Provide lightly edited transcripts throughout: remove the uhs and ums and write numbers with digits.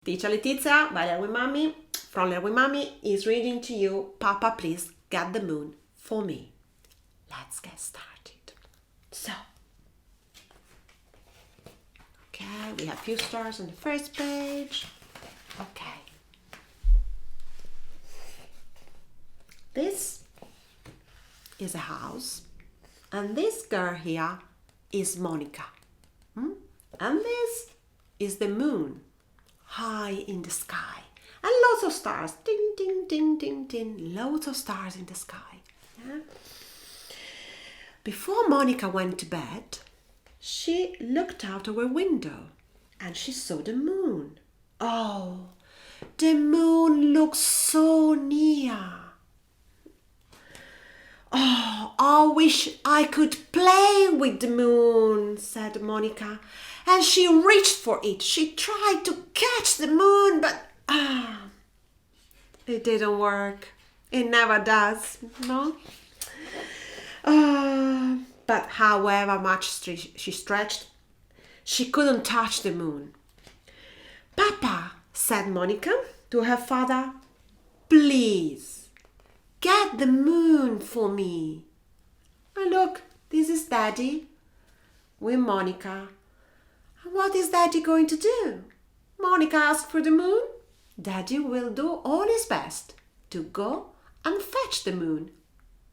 Teacher Letizia by Learn with Mommy from Learn with Mommy is reading to you Papa, Please Get the Moon for Me. Let's get started. So, okay, we have a few stars on the first page. Okay. This is a house, and this girl here is Monica. And this is the moon, high in the sky. And lots of stars, ding, ding, ding, ding, ding, loads of stars in the sky. Yeah? Before Monica went to bed, she looked out of her window and she saw the moon. Oh, the moon looks so near. Oh, I wish I could play with the moon, said Monica. And she reached for it. She tried to catch the moon, but it didn't work. It never does, no? But however much she stretched, she couldn't touch the moon. Papa, said Monica to her father, please, get the moon for me. And look, this is Daddy with Monica. And what is Daddy going to do? Monica asked for the moon. Daddy will do all his best to go and fetch the moon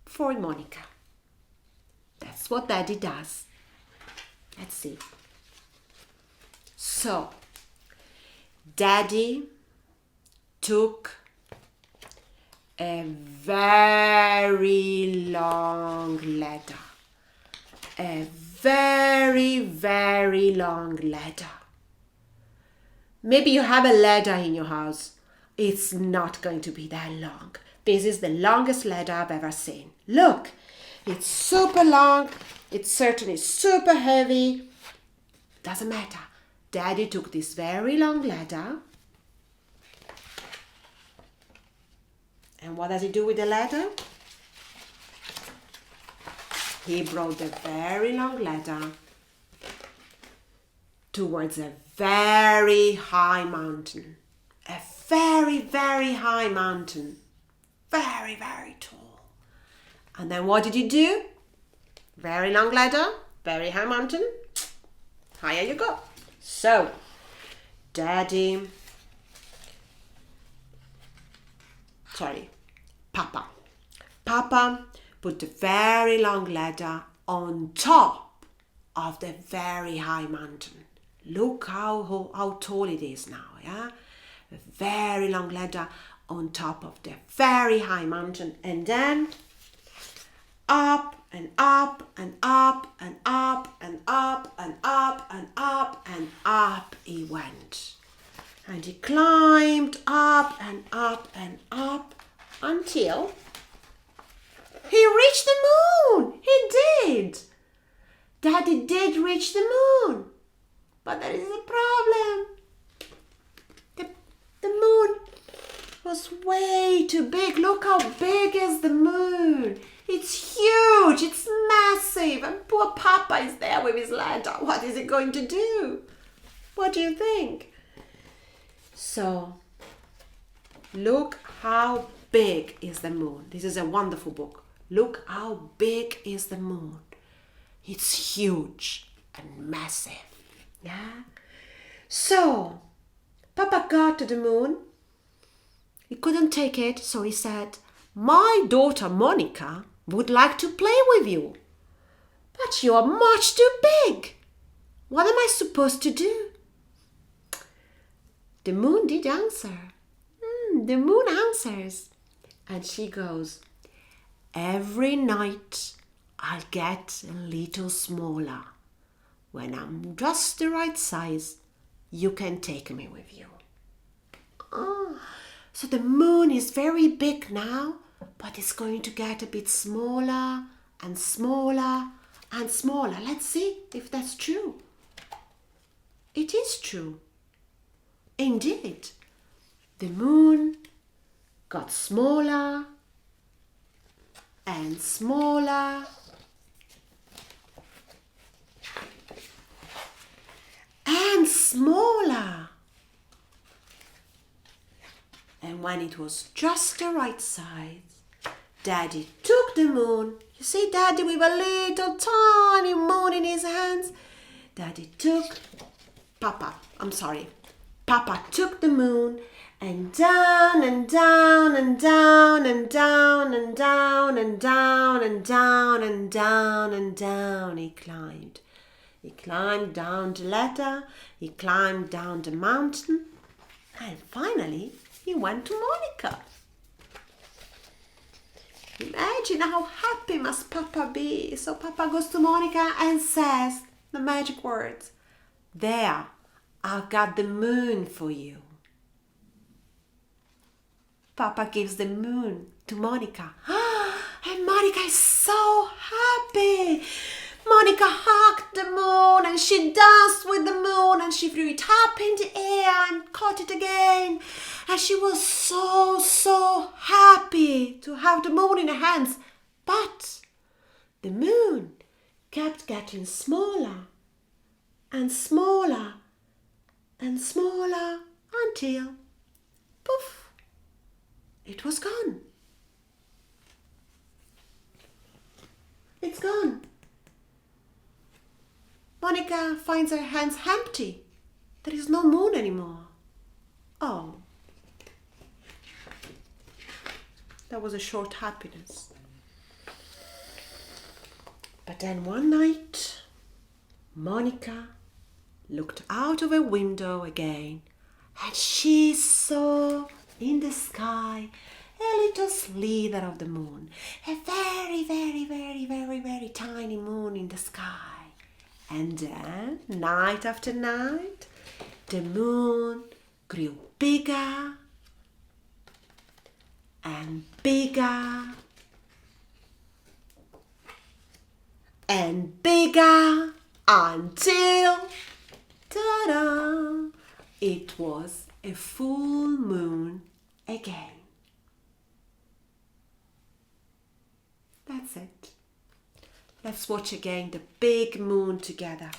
for Monica. That's what Daddy does. Let's see. So, Daddy took a very long ladder. A very, very long ladder. Maybe you have a ladder in your house. It's not going to be that long. This is the longest ladder I've ever seen. Look, it's super long. It's certainly super heavy. Doesn't matter. Daddy took this very long ladder. And what does he do with the ladder? He brought the very long ladder towards a very high mountain. A very, very high mountain. Very, very tall. And then what did he do? Very long ladder, very high mountain. Higher you go. So, Papa put the very long ladder on top of the very high mountain. Look how tall it is now, yeah? A very long ladder on top of the very high mountain. And then up and up and up and up and up and up and up and up he went. And he climbed up and up and up until he reached the moon. He did. Daddy did reach the moon. But there is a problem. The moon was way too big. Look how big is the moon. It's huge. It's massive. And poor Papa is there with his ladder. What is he going to do? What do you think? So, look how big is the moon. This is a wonderful book. Look how big is the moon. It's huge and massive. Yeah? So, Papa got to the moon. He couldn't take it, so he said, my daughter Monica would like to play with you. But you are much too big. What am I supposed to do? The moon did answer. The moon answers. And she goes, every night I'll get a little smaller. When I'm just the right size, you can take me with you. So the moon is very big now, but it's going to get a bit smaller and smaller and smaller. Let's see if that's true. It is true. Indeed, the moon got smaller and smaller and smaller And when it was just the right size, Daddy took the moon. You see Daddy with a little tiny moon in his hands? Papa took the moon and down and down and down and down and down and down and down and down and down he climbed. He climbed down the ladder, he climbed down the mountain, and finally he went to Monica. Imagine how happy must Papa be. So Papa goes to Monica and says the magic words. There, I've got the moon for you. Papa gives the moon to Monica. And Monica is so happy. Monica hugged the moon and she danced with the moon and she threw it up in the air and caught it again. And she was so happy to have the moon in her hands. But the moon kept getting smaller and smaller and smaller until, poof, it was gone. It's gone. Monica finds her hands empty. There is no moon anymore. Oh, that was a short happiness. But then one night, Monica looked out of her window again and she saw in the sky a little slither of the moon. A very tiny moon in the sky. And then, night after night, the moon grew bigger and bigger and bigger until, ta-da, it was a full moon again. That's it. Let's watch again the big moon together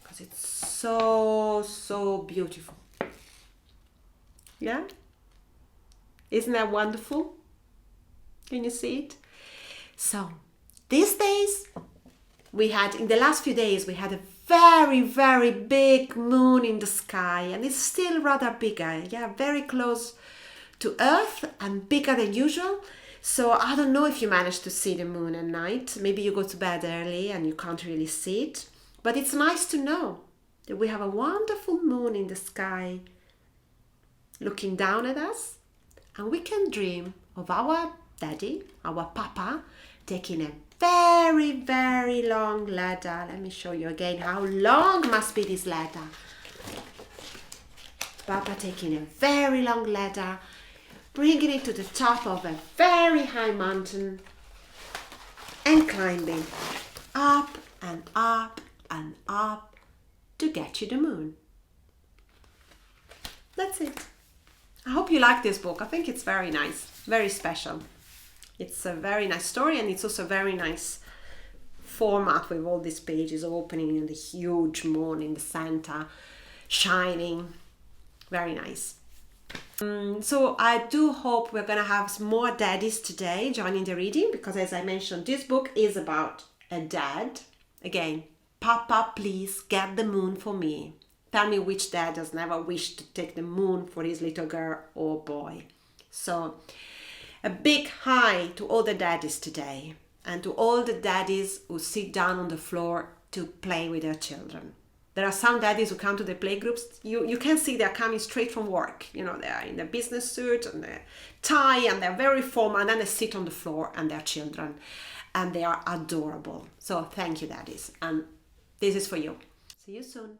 because it's so beautiful. Yeah? Isn't that wonderful? Can you see it? So, these days, in the last few days, we had a very big moon in the sky and it's still rather bigger. Yeah, very close to Earth and bigger than usual. So I don't know if you managed to see the moon at night. Maybe you go to bed early and you can't really see it. But it's nice to know that we have a wonderful moon in the sky looking down at us. And we can dream of our daddy, our papa, taking a very long ladder. Let me show you again how long must be this ladder. Papa taking a very long ladder, bringing it to the top of a very high mountain and climbing up and up and up to get you the moon. That's it. I hope you like this book. I think it's very nice, very special. It's a very nice story and it's also a very nice format with all these pages opening and the huge moon in the center shining. Very nice. So I do hope we're going to have more daddies today joining the reading because as I mentioned, this book is about a dad. Again, Papa, please get the moon for me. Tell me which dad has never wished to take the moon for his little girl or boy. So a big hi to all the daddies today and to all the daddies who sit down on the floor to play with their children. There are some daddies who come to the playgroups. You can see they're coming straight from work. You know, they're in their business suit and their tie and they're very formal and then they sit on the floor and their children and they are adorable. So thank you, daddies. And this is for you. See you soon.